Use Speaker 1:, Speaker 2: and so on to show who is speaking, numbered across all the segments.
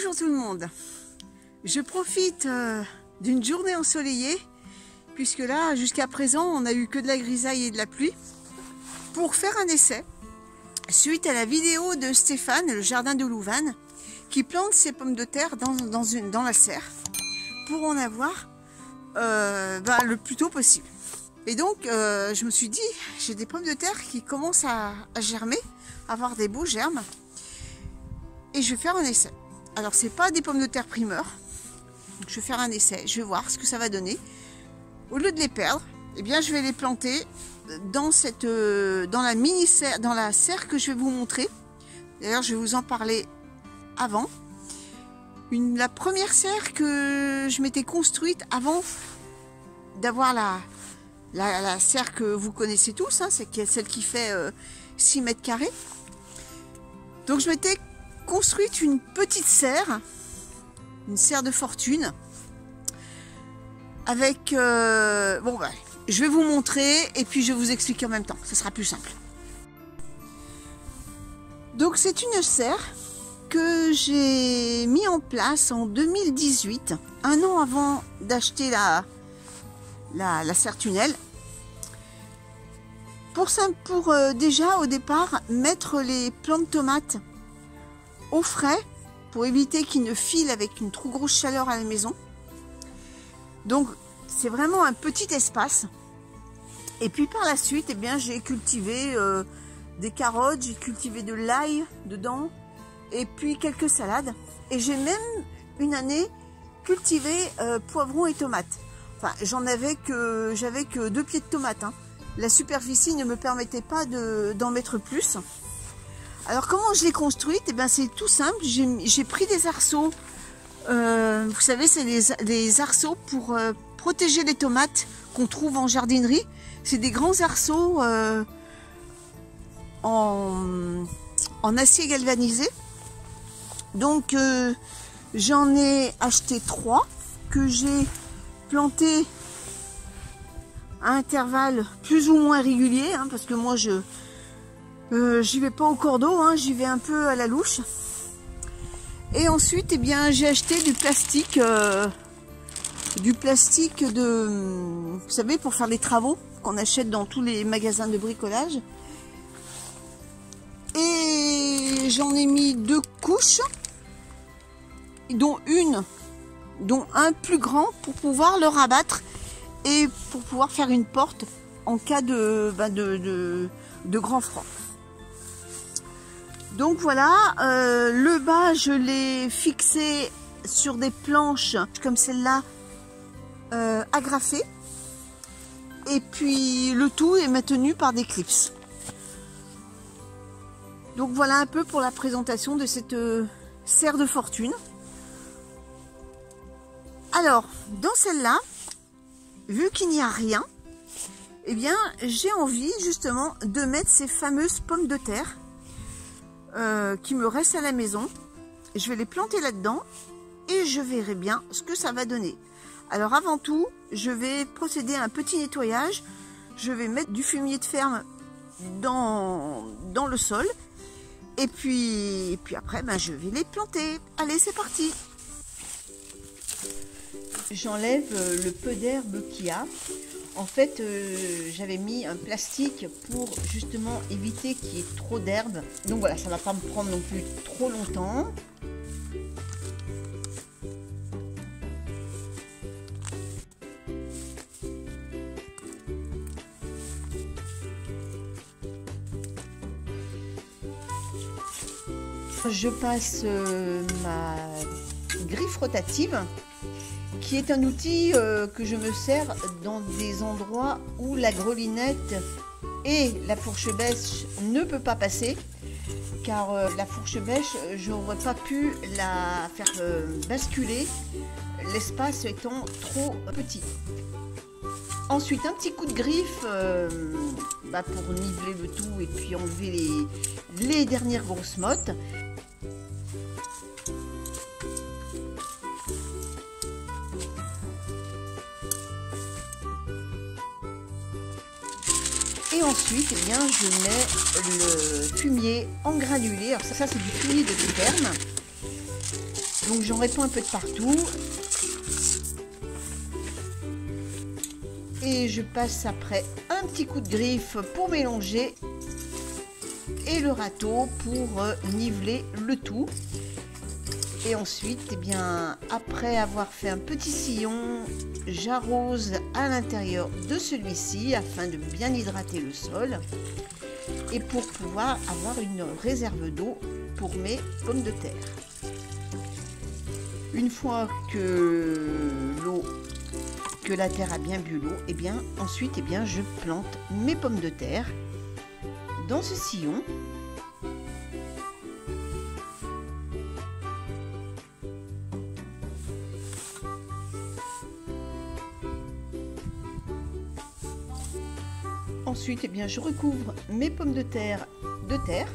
Speaker 1: Bonjour tout le monde. Je profite d'une journée ensoleillée, puisque là, jusqu'à présent, on n'a eu que de la grisaille et de la pluie, pour faire un essai, suite à la vidéo de Stéphane, le jardin de Louvain, qui plante ses pommes de terre dans la serre, pour en avoir le plus tôt possible. Et donc, je me suis dit, j'ai des pommes de terre qui commencent à germer, à avoir des beaux germes, et je vais faire un essai. Alors, c'est pas des pommes de terre primeur. Donc, je vais faire un essai. Je vais voir ce que ça va donner. Au lieu de les perdre, eh bien, je vais les planter dans la serre que je vais vous montrer. D'ailleurs, je vais vous en parler avant. La première serre que je m'étais construite avant d'avoir la serre que vous connaissez tous, hein, c'est celle qui fait 6 mètres carrés. Donc, je m'étais construite une petite serre, une serre de fortune, avec je vais vous montrer et puis je vais vous expliquer en même temps, ce sera plus simple. Donc c'est une serre que j'ai mis en place en 2018, un an avant d'acheter la serre tunnel, pour déjà au départ mettre les plants de tomates au frais pour éviter qu'ils ne filent avec une trop grosse chaleur à la maison. Donc c'est vraiment un petit espace. Et puis par la suite, eh bien, j'ai cultivé des carottes, j'ai cultivé de l'ail dedans et puis quelques salades. Et j'ai même une année cultivé poivrons et tomates. Enfin, j'avais que 2 pieds de tomates, hein. La superficie ne me permettait pas d'en mettre plus. Alors comment je l'ai construite? Eh bien c'est tout simple, j'ai pris des arceaux, vous savez c'est des arceaux pour protéger les tomates qu'on trouve en jardinerie. C'est des grands arceaux en acier galvanisé. Donc j'en ai acheté 3 que j'ai plantés à intervalles plus ou moins réguliers, hein, parce que moi j'y vais pas au cordeau, hein, j'y vais un peu à la louche. Et ensuite, eh bien, j'ai acheté du plastique vous savez, pour faire les travaux qu'on achète dans tous les magasins de bricolage. Et j'en ai mis 2 couches, dont un plus grand pour pouvoir le rabattre et pour pouvoir faire une porte en cas de grand froid. Donc voilà, le bas je l'ai fixé sur des planches comme celle-là, agrafées, et puis le tout est maintenu par des clips. Donc voilà un peu pour la présentation de cette serre de fortune. Alors dans celle-là, vu qu'il n'y a rien, eh bien j'ai envie justement de mettre ces fameuses pommes de terre qui me restent à la maison. Je vais les planter là-dedans et je verrai bien ce que ça va donner. Alors avant tout, je vais procéder à un petit nettoyage. Je vais mettre du fumier de ferme dans le sol et puis après je vais les planter. Allez, c'est parti. J'enlève le peu d'herbe qu'il y a. En fait, j'avais mis un plastique pour justement éviter qu'il y ait trop d'herbe. Donc voilà, ça ne va pas me prendre non plus trop longtemps. Je passe ma griffe rotative, qui est un outil que je me sers dans des endroits où la grelinette et la fourche bêche ne peut pas passer, car la fourche bêche, j'aurais pas pu la faire basculer, l'espace étant trop petit. Ensuite, un petit coup de griffe pour niveler le tout et puis enlever les dernières grosses mottes. Et ensuite, eh bien, je mets le fumier en granulé. Alors ça c'est du fumier de ferme. Donc j'en répands un peu de partout. Et je passe après un petit coup de griffe pour mélanger. Et le râteau pour niveler le tout. Et ensuite, eh bien, après avoir fait un petit sillon, j'arrose à l'intérieur de celui-ci afin de bien hydrater le sol et pour pouvoir avoir une réserve d'eau pour mes pommes de terre. Une fois que la terre a bien bu l'eau, eh bien, ensuite, eh bien, je plante mes pommes de terre dans ce sillon. Ensuite, eh bien, je recouvre mes pommes de terre de terre.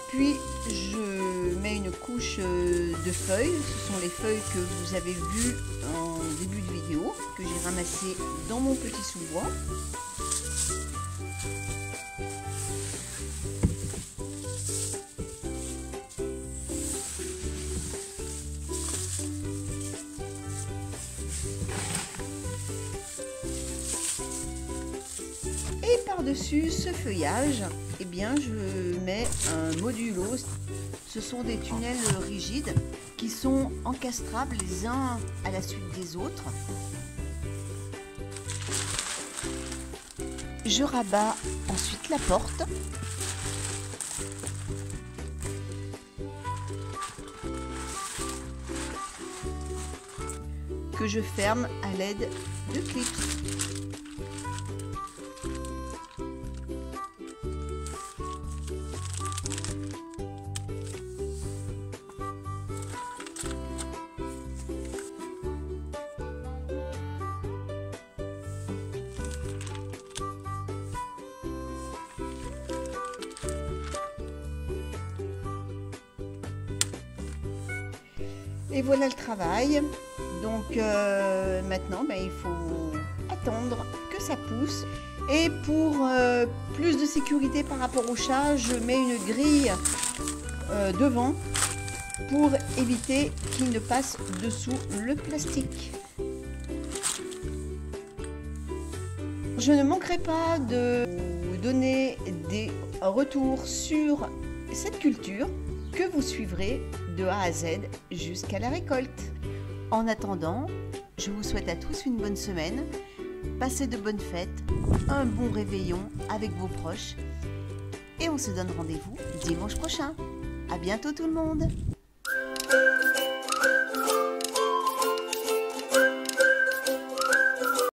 Speaker 1: Puis, je mets une couche de feuilles. Ce sont les feuilles que vous avez vues en début de vidéo, que j'ai ramassées dans mon petit sous-bois. Et par-dessus ce feuillage, eh bien, je mets un modulo. Ce sont des tunnels rigides qui sont encastrables les uns à la suite des autres. Je rabats ensuite la porte. Que je ferme à l'aide de clips. Et voilà le travail. Donc maintenant, il faut attendre que ça pousse. Et pour plus de sécurité par rapport au chat, je mets une grille devant pour éviter qu'il ne passe dessous le plastique. Je ne manquerai pas de vous donner des retours sur cette culture que vous suivrez de A à Z jusqu'à la récolte. En attendant, je vous souhaite à tous une bonne semaine, passez de bonnes fêtes, un bon réveillon avec vos proches et on se donne rendez-vous dimanche prochain. À bientôt tout le monde!